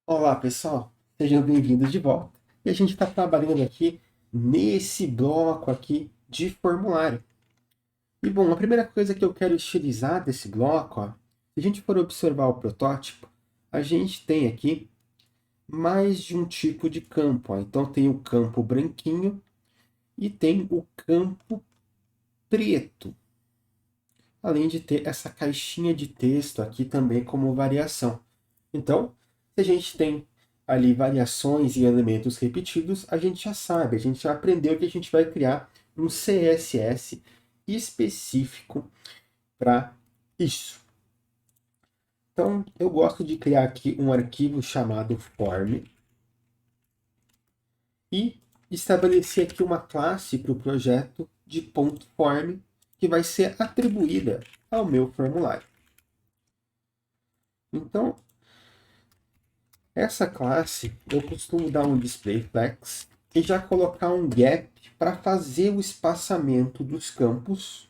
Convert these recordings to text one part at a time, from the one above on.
Olá, pessoal. Sejam bem-vindos de volta. E a gente está trabalhando aqui nesse bloco aqui de formulário. E bom, a primeira coisa que eu quero estilizar desse bloco, ó, se a gente for observar o protótipo, a gente tem aqui mais de um tipo de campo. Ó. Então tem o campo branquinho e tem o campo preto. Além de ter essa caixinha de texto aqui também como variação. Então, se a gente tem ali variações e elementos repetidos, a gente já sabe, a gente já aprendeu que a gente vai criar um CSS específico para isso. Então, eu gosto de criar aqui um arquivo chamado form e estabelecer aqui uma classe para o projeto de .form que vai ser atribuída ao meu formulário. Então, essa classe, eu costumo dar um display flex e já colocar um gap para fazer o espaçamento dos campos.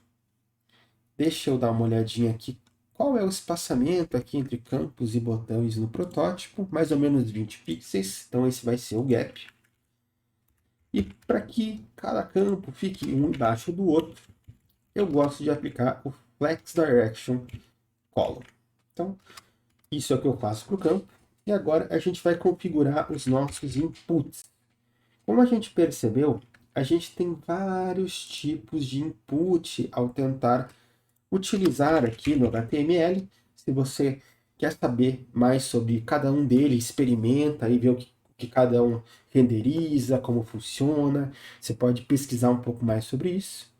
Deixa eu dar uma olhadinha aqui. Qual é o espaçamento aqui entre campos e botões no protótipo? Mais ou menos 20 pixels, então esse vai ser o gap. E para que cada campo fique um embaixo do outro, eu gosto de aplicar o Flex Direction Column. Então, isso é o que eu faço para o campo. E agora a gente vai configurar os nossos inputs. Como a gente percebeu, a gente tem vários tipos de input ao tentar utilizar aqui no HTML. Se você quer saber mais sobre cada um deles, experimenta e vê o que cada um renderiza, como funciona. Você pode pesquisar um pouco mais sobre isso.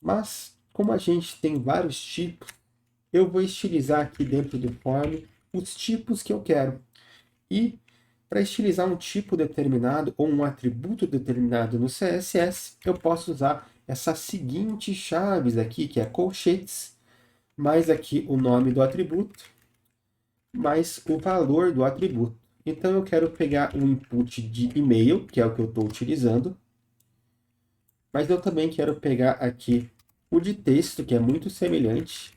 Mas, como a gente tem vários tipos, eu vou estilizar aqui dentro do form os tipos que eu quero. E para estilizar um tipo determinado ou um atributo determinado no CSS, eu posso usar essas seguintes chaves aqui, que é colchetes, mais aqui o nome do atributo, mais o valor do atributo. Então eu quero pegar o input de e-mail, que é o que eu estou utilizando, mas eu também quero pegar aqui o de texto, que é muito semelhante,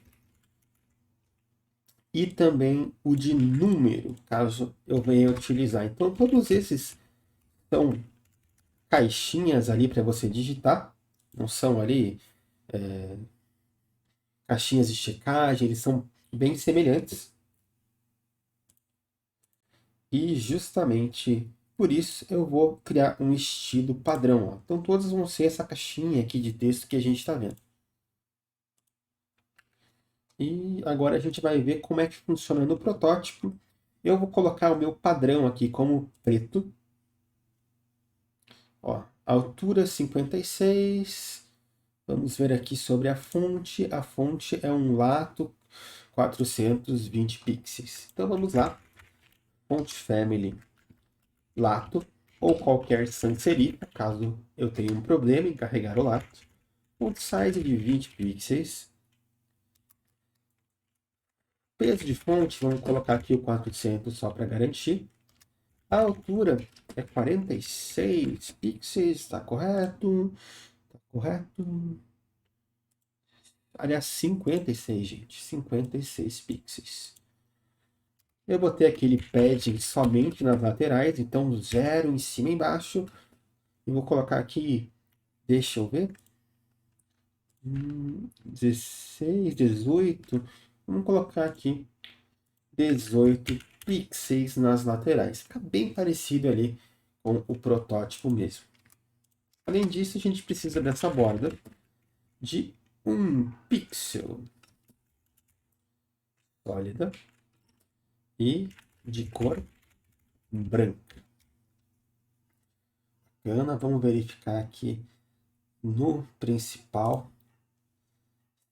e também o de número, caso eu venha utilizar. Então todos esses são caixinhas ali para você digitar, não são ali caixinhas de checagem, eles são bem semelhantes. E justamente por isso eu vou criar um estilo padrão. Ó. Então todas vão ser essa caixinha aqui de texto que a gente está vendo. E agora a gente vai ver como é que funciona no protótipo. Eu vou colocar o meu padrão aqui como preto. Ó, altura 56. Vamos ver aqui sobre a fonte. A fonte é um Lato 420 pixels. Então vamos lá. Font Family Lato ou qualquer sans serif, caso eu tenha um problema em carregar o Lato. Font size de 20 pixels. Peso de fonte, vamos colocar aqui o 400 só para garantir. A altura é 46 pixels, está correto? Está correto. Aliás, 56, gente. 56 pixels. Eu botei aquele padding somente nas laterais, então zero em cima e embaixo. E vou colocar aqui, deixa eu ver, 16, 18. Vamos colocar aqui 18 pixels nas laterais. Fica bem parecido ali com o protótipo mesmo. Além disso, a gente precisa dessa borda de 1 pixel sólida e de cor branca. Bacana, vamos verificar aqui no principal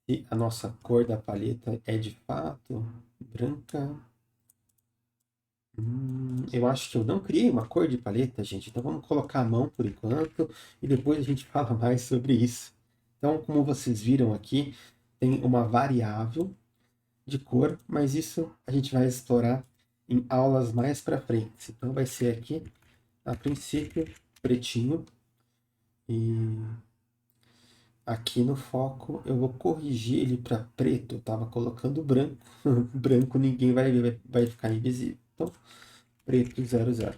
se a nossa cor da paleta é de fato branca. Eu acho que eu não criei uma cor de paleta, gente. Então vamos colocar a mão por enquanto e depois a gente fala mais sobre isso. Então, como vocês viram aqui, tem uma variável de cor, mas isso a gente vai explorar em aulas mais para frente. Então vai ser aqui, a princípio, pretinho. E aqui no foco eu vou corrigir ele para preto. Eu estava colocando branco. Branco ninguém vai ver, vai ficar invisível. Então preto 00.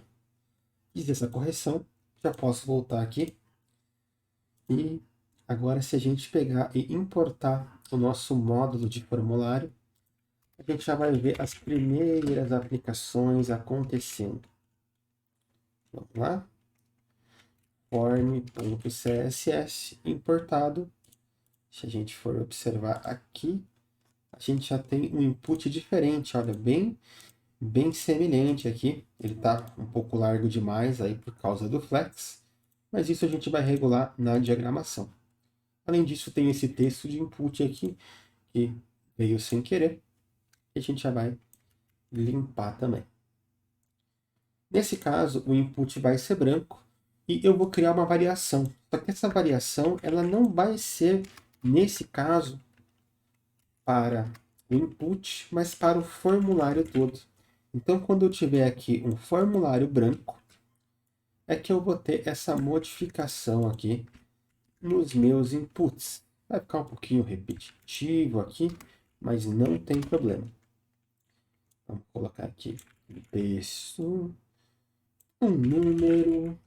Fiz essa correção, já posso voltar aqui. E agora, se a gente pegar e importar o nosso módulo de formulário, a gente já vai ver as primeiras aplicações acontecendo. Vamos lá. Form.css importado. Se a gente for observar aqui, a gente já tem um input diferente. Olha, bem semelhante aqui. Ele está um pouco largo demais aí por causa do flex, mas isso a gente vai regular na diagramação. Além disso, tem esse texto de input aqui, que veio sem querer, e a gente já vai limpar também. Nesse caso, o input vai ser branco, e eu vou criar uma variação. Só que essa variação, ela não vai ser, nesse caso, para o input, mas para o formulário todo. Então, quando eu tiver aqui um formulário branco, é que eu vou ter essa modificação aqui nos meus inputs. Vai ficar um pouquinho repetitivo aqui, mas não tem problema. Vamos colocar aqui um texto, um número,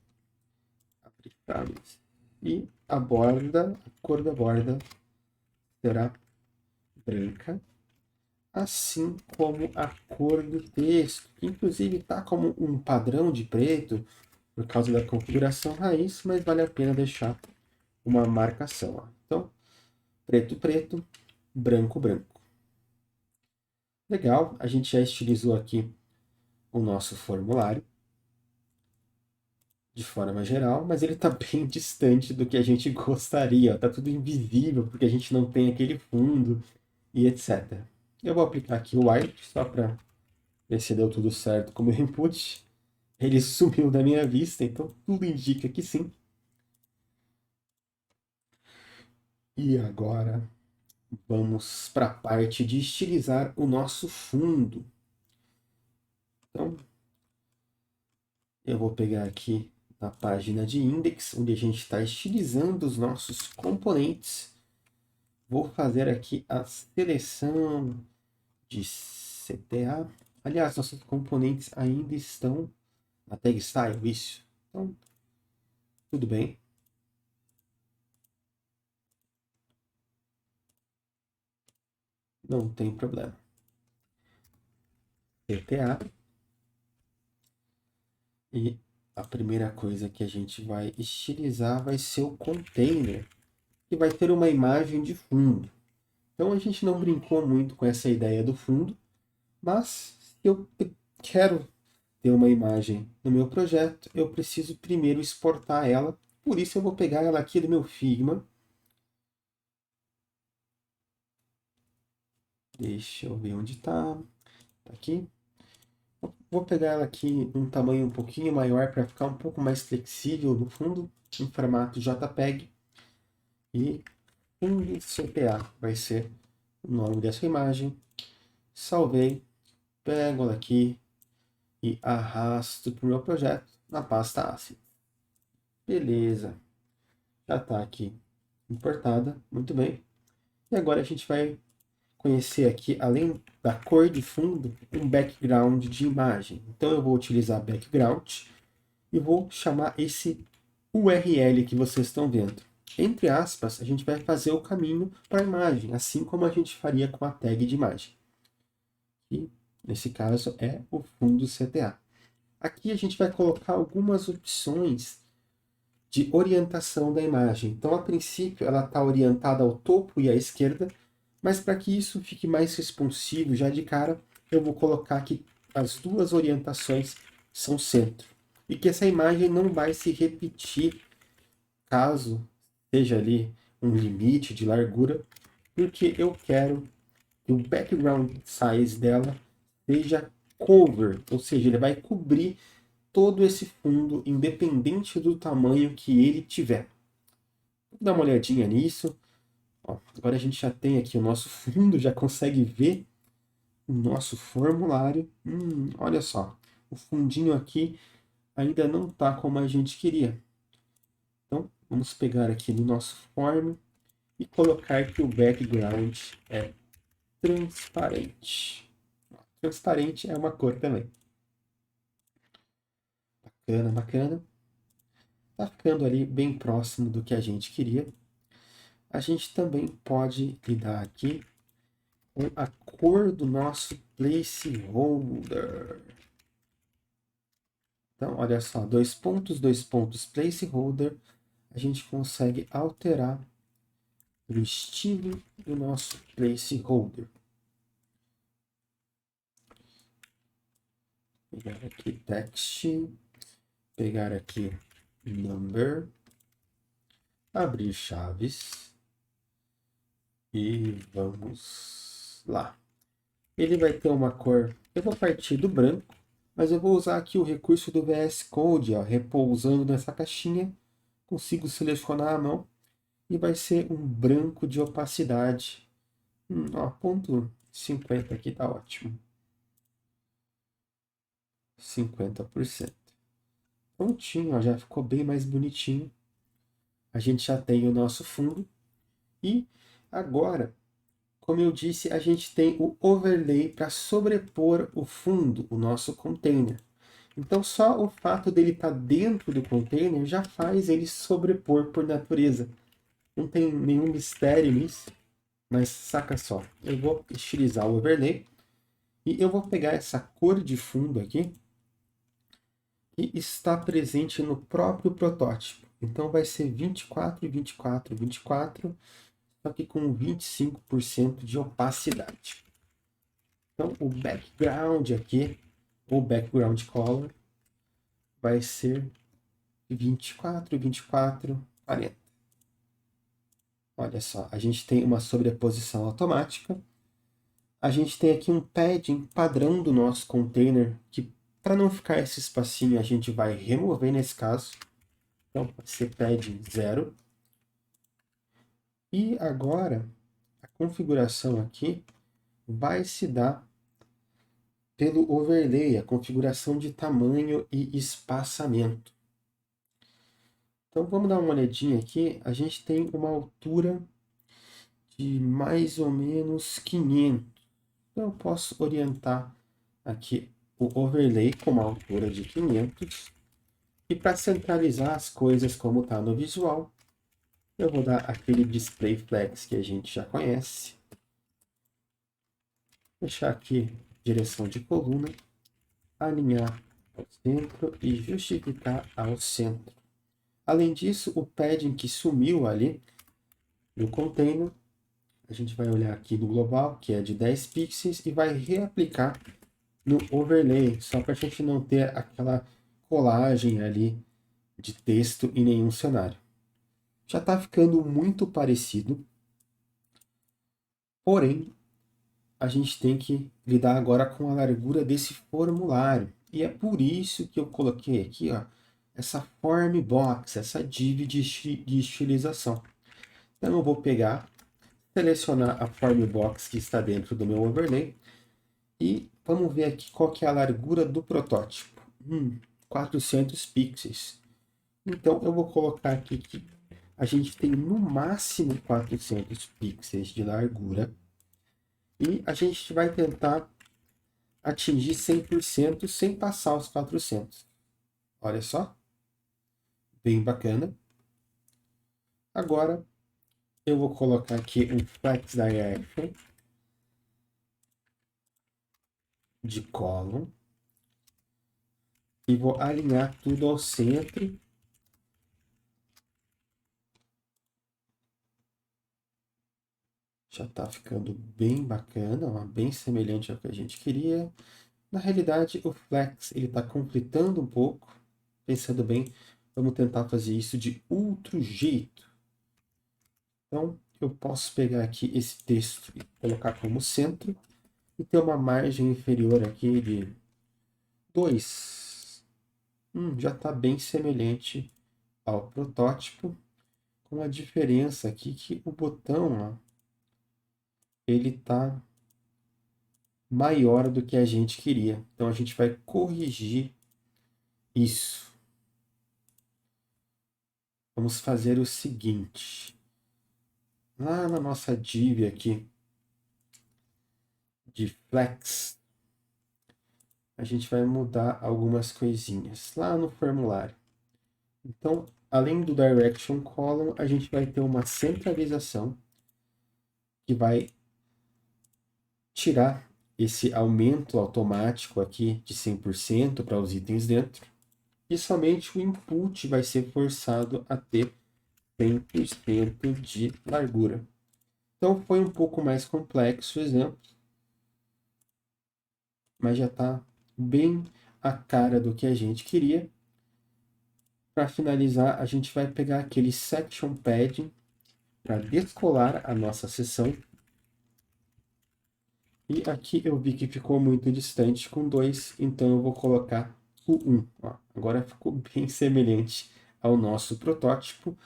aplicados. E a borda, a cor da borda será branca, assim como a cor do texto, que inclusive está como um padrão de preto por causa da configuração raiz, mas vale a pena deixar uma marcação. Ó. Então, preto, preto, branco, branco. Legal, a gente já estilizou aqui o nosso formulário de forma geral, mas ele está bem distante do que a gente gostaria. Está tudo invisível, porque a gente não tem aquele fundo e etc. Eu vou aplicar aqui o white, só para ver se deu tudo certo como input. Ele sumiu da minha vista, então tudo indica que sim. E agora vamos para a parte de estilizar o nosso fundo. Então, eu vou pegar aqui na página de index, onde a gente está estilizando os nossos componentes. Vou fazer aqui a seleção de CTA. Aliás, nossos componentes ainda estão na tag style, isso. Então, tudo bem. Não tem problema. CTA. E a primeira coisa que a gente vai estilizar vai ser o container, que vai ter uma imagem de fundo. Então a gente não brincou muito com essa ideia do fundo, mas se eu quero ter uma imagem no meu projeto, eu preciso primeiro exportar ela. Por isso eu vou pegar ela aqui do meu Figma. Deixa eu ver onde está. Tá aqui. Vou pegar ela aqui um tamanho um pouquinho maior para ficar um pouco mais flexível no fundo, em formato JPEG. E fundo CPA vai ser o nome dessa imagem. Salvei, pego ela aqui e arrasto para o meu projeto na pasta ácida. Beleza, já está aqui importada, muito bem. E agora a gente vai conhecer aqui, além da cor de fundo, um background de imagem. Então eu vou utilizar background e vou chamar esse URL que vocês estão vendo. Entre aspas, a gente vai fazer o caminho para a imagem, assim como a gente faria com a tag de imagem. E, nesse caso, é o fundo CTA. Aqui a gente vai colocar algumas opções de orientação da imagem. Então, a princípio, ela está orientada ao topo e à esquerda, mas para que isso fique mais responsivo já de cara, eu vou colocar que as duas orientações são centro. E que essa imagem não vai se repetir caso seja ali um limite de largura, porque eu quero que o background size dela seja cover, ou seja, ele vai cobrir todo esse fundo, independente do tamanho que ele tiver. Vou dar uma olhadinha nisso. Ó, agora a gente já tem aqui o nosso fundo, já consegue ver o nosso formulário. Olha só, o fundinho aqui ainda não está como a gente queria. Então, vamos pegar aqui no nosso form e colocar que o background é transparente. Transparente é uma cor também. Bacana, bacana. Tá ficando ali bem próximo do que a gente queria. A gente também pode lidar aqui com a cor do nosso placeholder. Então, olha só, dois pontos, placeholder. A gente consegue alterar o estilo do nosso placeholder. Pegar aqui text, pegar aqui number, abrir chaves e vamos lá. Ele vai ter uma cor, eu vou partir do branco, mas eu vou usar aqui o recurso do VS Code, ó, repousando nessa caixinha, consigo selecionar a mão e vai ser um branco de opacidade. Ó, ponto 50 aqui tá ótimo. 50%. Prontinho, ó, já ficou bem mais bonitinho. A gente já tem o nosso fundo. E agora, como eu disse, a gente tem o overlay para sobrepor o fundo, o nosso container. Então, só o fato dele estar dentro do container já faz ele sobrepor por natureza. Não tem nenhum mistério nisso, mas saca só. Eu vou estilizar o overlay e eu vou pegar essa cor de fundo aqui que está presente no próprio protótipo. Então, vai ser 24, 24, 24, só que com 25% de opacidade. Então, o background aqui, o background color, vai ser 24, 24, 40. Olha só, a gente tem uma sobreposição automática. A gente tem aqui um padding padrão do nosso container, que para não ficar esse espacinho, a gente vai remover nesse caso. Então, vai ser padding 0. E agora, a configuração aqui vai se dar pelo overlay, a configuração de tamanho e espaçamento. Então vamos dar uma olhadinha aqui. A gente tem uma altura de mais ou menos 500. Então eu posso orientar aqui o overlay com uma altura de 500. E para centralizar as coisas como está no visual, eu vou dar aquele display flex que a gente já conhece. Deixar aqui direção de coluna, alinhar ao centro e justificar ao centro. Além disso, o padding que sumiu ali no container, a gente vai olhar aqui no global, que é de 10 pixels, e vai reaplicar no overlay, só para a gente não ter aquela colagem ali de texto em nenhum cenário. Já está ficando muito parecido, porém, a gente tem que lidar agora com a largura desse formulário. E é por isso que eu coloquei aqui, ó, essa form box, essa div de estilização. Então eu vou pegar, selecionar a form box que está dentro do meu overlay e vamos ver aqui qual que é a largura do protótipo. 400 pixels. Então eu vou colocar aqui que a gente tem no máximo 400 pixels de largura e a gente vai tentar atingir 100% sem passar os 400. Olha só, bem bacana. Agora eu vou colocar aqui um flex direction de column e vou alinhar tudo ao centro. Já está ficando bem bacana, ó, bem semelhante ao que a gente queria. Na realidade, o flex ele está conflitando um pouco. Pensando bem, vamos tentar fazer isso de outro jeito. Então, eu posso pegar aqui esse texto e colocar como centro e ter uma margem inferior aqui de 2. Já está bem semelhante ao protótipo, com a diferença aqui que o botão, ó, ele está maior do que a gente queria. Então a gente vai corrigir isso. Vamos fazer o seguinte. Lá na nossa div aqui de flex, a gente vai mudar algumas coisinhas lá no formulário. Então, além do Direction Column, a gente vai ter uma centralização que vai tirar esse aumento automático aqui de 100% para os itens dentro. E somente o input vai ser forçado a ter 100% de largura. Então foi um pouco mais complexo o exemplo, mas já está bem a cara do que a gente queria. Para finalizar, a gente vai pegar aquele section padding para descolar a nossa seção. E aqui eu vi que ficou muito distante com 2, então eu vou colocar o 1. Ó, agora ficou bem semelhante ao nosso protótipo.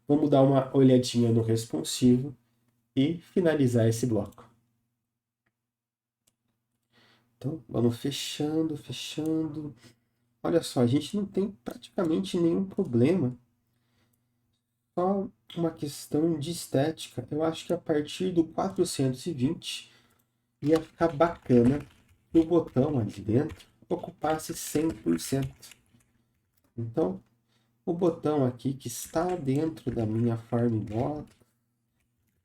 Vamos dar uma olhadinha no responsivo e finalizar esse bloco. Então, vamos fechando, fechando. Olha só, a gente não tem praticamente nenhum problema. Só uma questão de estética. Eu acho que a partir do 420 ia ficar bacana que o botão ali dentro ocupasse 100%. Então, o botão aqui que está dentro da minha forma,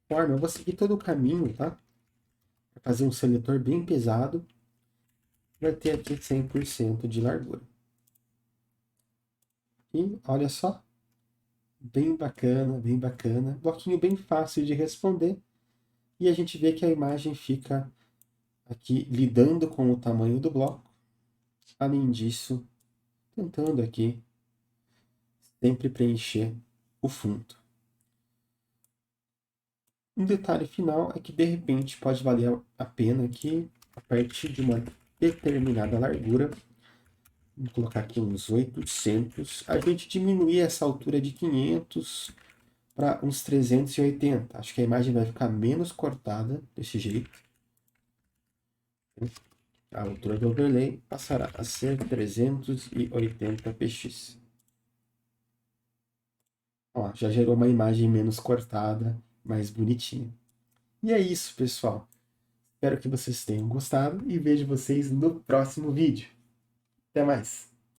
eu vou seguir todo o caminho, tá? Para fazer um seletor bem pesado, vai ter aqui 100% de largura. E olha só, bem bacana, bloquinho bem fácil de responder. E a gente vê que a imagem fica aqui lidando com o tamanho do bloco. Além disso, tentando aqui sempre preencher o fundo. Um detalhe final é que de repente pode valer a pena que a partir de uma determinada largura, vou colocar aqui uns 800, a gente diminuir essa altura de 500 para uns 380. Acho que a imagem vai ficar menos cortada desse jeito. A altura do overlay passará a ser 380 px. Ó, já gerou uma imagem menos cortada, mais bonitinha. E é isso, pessoal. Espero que vocês tenham gostado e vejo vocês no próximo vídeo. Até mais!